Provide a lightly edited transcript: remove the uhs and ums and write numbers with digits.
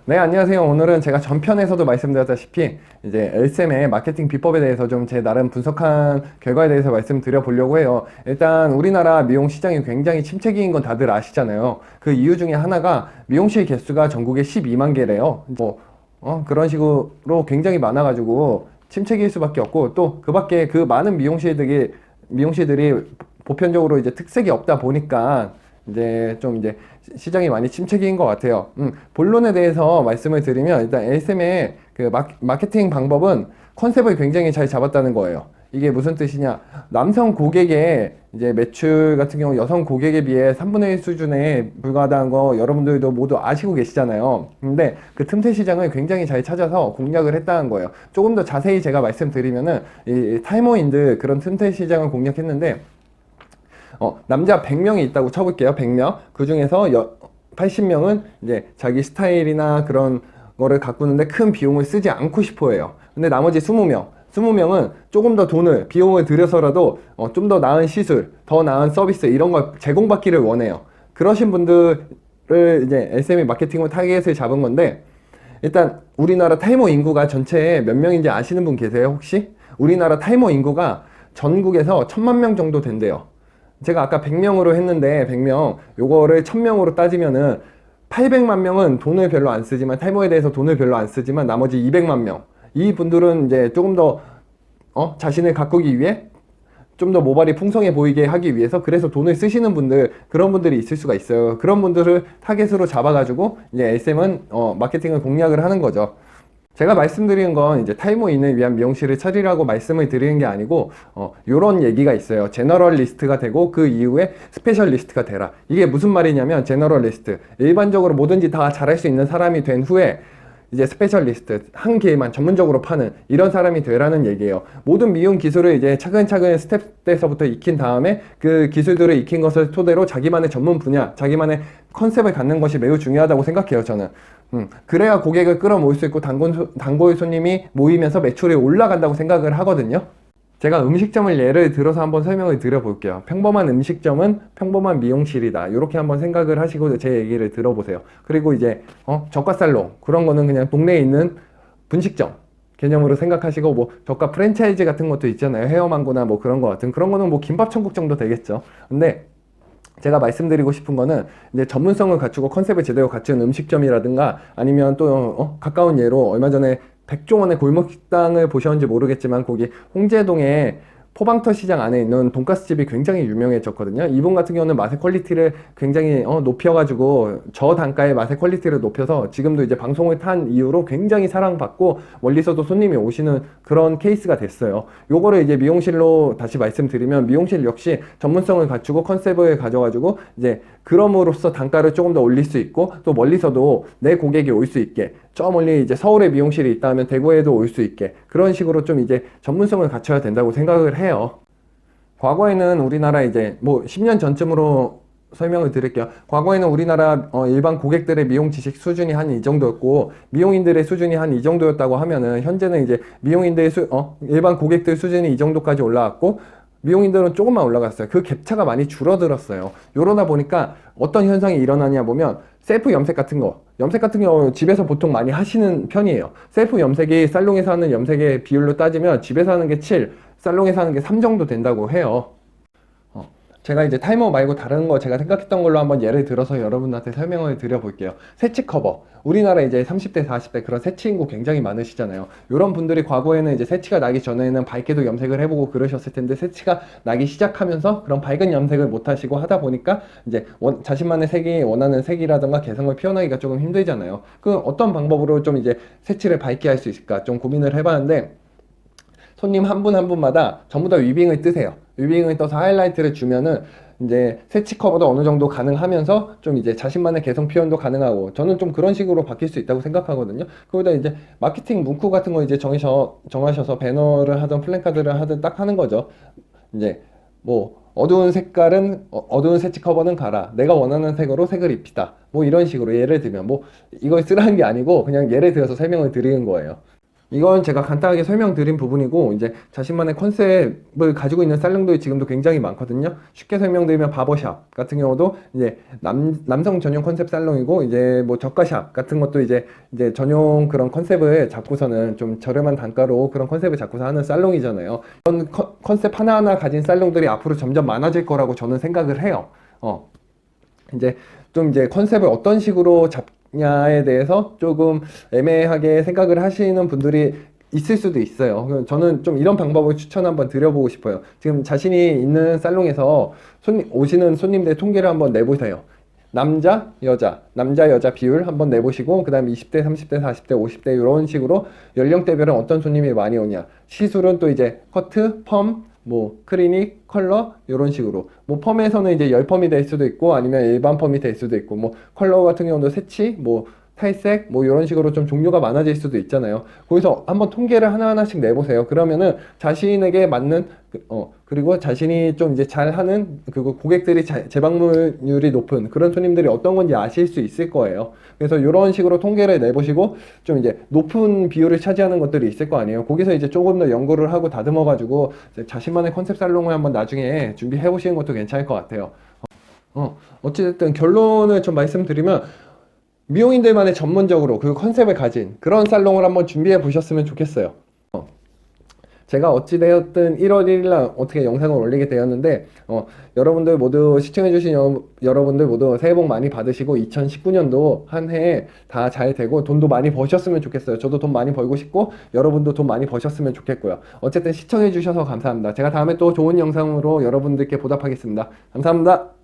네, 안녕하세요. 오늘은 제가 전편에서도 말씀드렸다시피 이제 엘셈의 마케팅 비법에 대해서 좀 제 나름 분석한 결과에 대해서 말씀드려 보려고 해요. 일단 우리나라 미용 시장이 굉장히 침체기인 건 다들 아시잖아요. 그 이유 중에 하나가 미용실 개수가 전국에 12만 개래요. 그런 식으로 굉장히 많아가지고 침체기일 수밖에 없고, 또 그 밖에 그 많은 미용실들이 보편적으로 이제 특색이 없다 보니까 이제 좀 이제 시장이 많이 침체기인 것 같아요. 본론에 대해서 말씀을 드리면 일단 ASM의 그 마케팅 방법은 컨셉을 굉장히 잘 잡았다는 거예요. 이게 무슨 뜻이냐? 남성 고객의 이제 매출 같은 경우 여성 고객에 비해 3분의 1 수준에 불과하다는 거 여러분들도 모두 아시고 계시잖아요. 근데 그 틈새 시장을 굉장히 잘 찾아서 공략을 했다는 거예요. 조금 더 자세히 제가 말씀드리면은 이 탈모인들 그런 틈새 시장을 공략했는데, 남자 100명이 있다고 쳐볼게요. 100명. 그 중에서 80명은 이제 자기 스타일이나 그런 거를 가꾸는데 큰 비용을 쓰지 않고 싶어 해요. 근데 나머지 20명은 조금 더 비용을 들여서라도 좀 더 나은 시술, 더 나은 서비스 이런 걸 제공받기를 원해요. 그러신 분들을 이제 SME 마케팅으로 타겟을 잡은 건데, 일단 우리나라 탈모 인구가 전체에 몇 명인지 아시는 분 계세요, 혹시? 우리나라 탈모 인구가 전국에서 1000만 명 정도 된대요. 제가 아까 100명으로 했는데 100명 요거를 1000명으로 따지면은 800만 명은 돈을 별로 안 쓰지만, 탈모에 대해서 돈을 별로 안 쓰지만, 나머지 200만 명, 이 분들은 이제 조금 더 자신을 가꾸기 위해 좀 더 모발이 풍성해 보이게 하기 위해서 그래서 돈을 쓰시는 분들, 그런 분들이 있을 수가 있어요. 그런 분들을 타겟으로 잡아가지고 이제 SM은 마케팅을 공략을 하는 거죠. 제가 말씀드리는 건 이제 탈모인을 위한 미용실을 차리라고 말씀을 드리는 게 아니고, 요런 얘기가 있어요. 제너럴리스트가 되고 그 이후에 스페셜리스트가 되라. 이게 무슨 말이냐면, 제너럴리스트, 일반적으로 뭐든지 다 잘할 수 있는 사람이 된 후에 이제 스페셜리스트, 한 개만 전문적으로 파는 이런 사람이 되라는 얘기예요. 모든 미용 기술을 이제 차근차근 스텝 때서부터 익힌 다음에 그 기술들을 익힌 것을 토대로 자기만의 전문 분야, 자기만의 컨셉을 갖는 것이 매우 중요하다고 생각해요, 저는. 그래야 고객을 끌어모을 수 있고 단골 손님이 모이면서 매출이 올라간다고 생각을 하거든요. 제가 음식점을 예를 들어서 한번 설명을 드려볼게요. 평범한 음식점은 평범한 미용실이다, 이렇게 한번 생각을 하시고 제 얘기를 들어보세요. 그리고 이제 저가 살롱, 그런 거는 그냥 동네에 있는 분식점 개념으로 생각하시고, 뭐 저가 프랜차이즈 같은 것도 있잖아요. 헤어망고나 뭐 그런 거 같은, 그런 거는 뭐 김밥천국 정도 되겠죠. 근데 제가 말씀드리고 싶은 거는 이제 전문성을 갖추고 컨셉을 제대로 갖춘 음식점이라든가, 아니면 또 가까운 예로 얼마 전에 백종원의 골목식당을 보셨는지 모르겠지만, 거기 홍제동에 포방터 시장 안에 있는 돈가스 집이 굉장히 유명해졌거든요. 이분 같은 경우는 맛의 퀄리티를 굉장히 높여가지고 저단가의 맛의 퀄리티를 높여서 지금도 이제 방송을 탄 이후로 굉장히 사랑받고 멀리서도 손님이 오시는 그런 케이스가 됐어요. 요거를 이제 미용실로 다시 말씀드리면, 미용실 역시 전문성을 갖추고 컨셉을 가져가지고 이제 그럼으로써 단가를 조금 더 올릴 수 있고, 또 멀리서도 내 고객이 올 수 있게, 저 멀리 이제 서울에 미용실이 있다 하면 대구에도 올 수 있게, 그런 식으로 좀 이제 전문성을 갖춰야 된다고 생각을 해요. 과거에는 우리나라 이제 뭐 10년 전쯤으로 설명을 드릴게요. 과거에는 우리나라 일반 고객들의 미용 지식 수준이 한 이 정도였고, 미용인들의 수준이 한 이 정도였다고 하면은, 현재는 이제 미용인들의 일반 고객들 수준이 이 정도까지 올라왔고, 미용인들은 조금만 올라갔어요. 그 갭차가 많이 줄어들었어요. 이러다 보니까 어떤 현상이 일어나냐 보면, 셀프 염색 같은 경우 집에서 보통 많이 하시는 편이에요. 셀프 염색이 살롱에서 하는 염색의 비율로 따지면 집에서 하는 게 7, 살롱에서 하는 게 3 정도 된다고 해요. 제가 이제 탈모 말고 다른 거 제가 생각했던 걸로 한번 예를 들어서 여러분한테 설명을 드려볼게요. 새치 커버. 우리나라 이제 30대, 40대 그런 새치 인구 굉장히 많으시잖아요. 이런 분들이 과거에는 이제 새치가 나기 전에는 밝게도 염색을 해보고 그러셨을 텐데, 새치가 나기 시작하면서 그런 밝은 염색을 못 하시고 하다 보니까 이제 자신만의 색이, 원하는 색이라든가 개성을 표현하기가 조금 힘들잖아요. 그 어떤 방법으로 좀 이제 새치를 밝게 할 수 있을까 좀 고민을 해봤는데, 손님 한 분 한 분마다 전부 다 위빙을 뜨세요. 위빙을 떠서 하이라이트를 주면은 이제 새치 커버도 어느 정도 가능하면서 좀 이제 자신만의 개성 표현도 가능하고, 저는 좀 그런 식으로 바뀔 수 있다고 생각하거든요. 거기다 이제 마케팅 문구 같은 거 이제 정하셔서 배너를 하든 플랜카드를 하든 딱 하는 거죠. 이제 뭐 어두운 색깔은 어두운 새치 커버는 가라, 내가 원하는 색으로 색을 입히다, 뭐 이런 식으로 예를 들면, 뭐 이걸 쓰라는 게 아니고 그냥 예를 들어서 설명을 드리는 거예요. 이건 제가 간단하게 설명드린 부분이고, 이제 자신만의 컨셉을 가지고 있는 살롱들이 지금도 굉장히 많거든요. 쉽게 설명드리면 바버샵 같은 경우도 이제 남성 전용 컨셉 살롱이고, 이제 뭐 저가샵 같은 것도 이제 전용 그런 컨셉을 잡고서는 좀 저렴한 단가로 그런 컨셉을 잡고서 하는 살롱이잖아요. 이런 컨셉 하나하나 가진 살롱들이 앞으로 점점 많아질 거라고 저는 생각을 해요. 이제 좀 이제 컨셉을 어떤 식으로 잡냐에 대해서 조금 애매하게 생각을 하시는 분들이 있을 수도 있어요. 저는 좀 이런 방법을 추천 한번 드려보고 싶어요. 지금 자신이 있는 살롱에서 오시는 손님들의 통계를 한번 내보세요. 남자, 여자 비율 한번 내보시고, 그 다음에 20대, 30대, 40대, 50대 이런 식으로 연령대별은 어떤 손님이 많이 오냐. 시술은 또 이제 커트, 펌, 뭐 클리닉, 컬러 이런 식으로. 뭐 펌에서는 이제 열펌이 될 수도 있고 아니면 일반 펌이 될 수도 있고, 뭐 컬러 같은 경우도 새치, 뭐 탈색 뭐 이런 식으로 좀 종류가 많아질 수도 있잖아요. 거기서 한번 통계를 하나하나씩 내보세요. 그러면은 자신에게 맞는 그리고 자신이 좀 이제 잘하는, 그리고 고객들이 재방문율이 높은 그런 손님들이 어떤 건지 아실 수 있을 거예요. 그래서 이런 식으로 통계를 내보시고 좀 이제 높은 비율을 차지하는 것들이 있을 거 아니에요. 거기서 이제 조금 더 연구를 하고 다듬어 가지고 자신만의 컨셉 살롱을 한번 나중에 준비해 보시는 것도 괜찮을 것 같아요. 어찌됐든 결론을 좀 말씀드리면, 미용인들만의 전문적으로 그 컨셉을 가진 그런 살롱을 한번 준비해 보셨으면 좋겠어요. 제가 어찌되었든 1월 1일날 어떻게 영상을 올리게 되었는데, 여러분들 모두 시청해주신 여러분들 모두 새해 복 많이 받으시고 2019년도 한 해 다 잘 되고 돈도 많이 버셨으면 좋겠어요. 저도 돈 많이 벌고 싶고 여러분도 돈 많이 버셨으면 좋겠고요. 어쨌든 시청해주셔서 감사합니다. 제가 다음에 또 좋은 영상으로 여러분들께 보답하겠습니다. 감사합니다.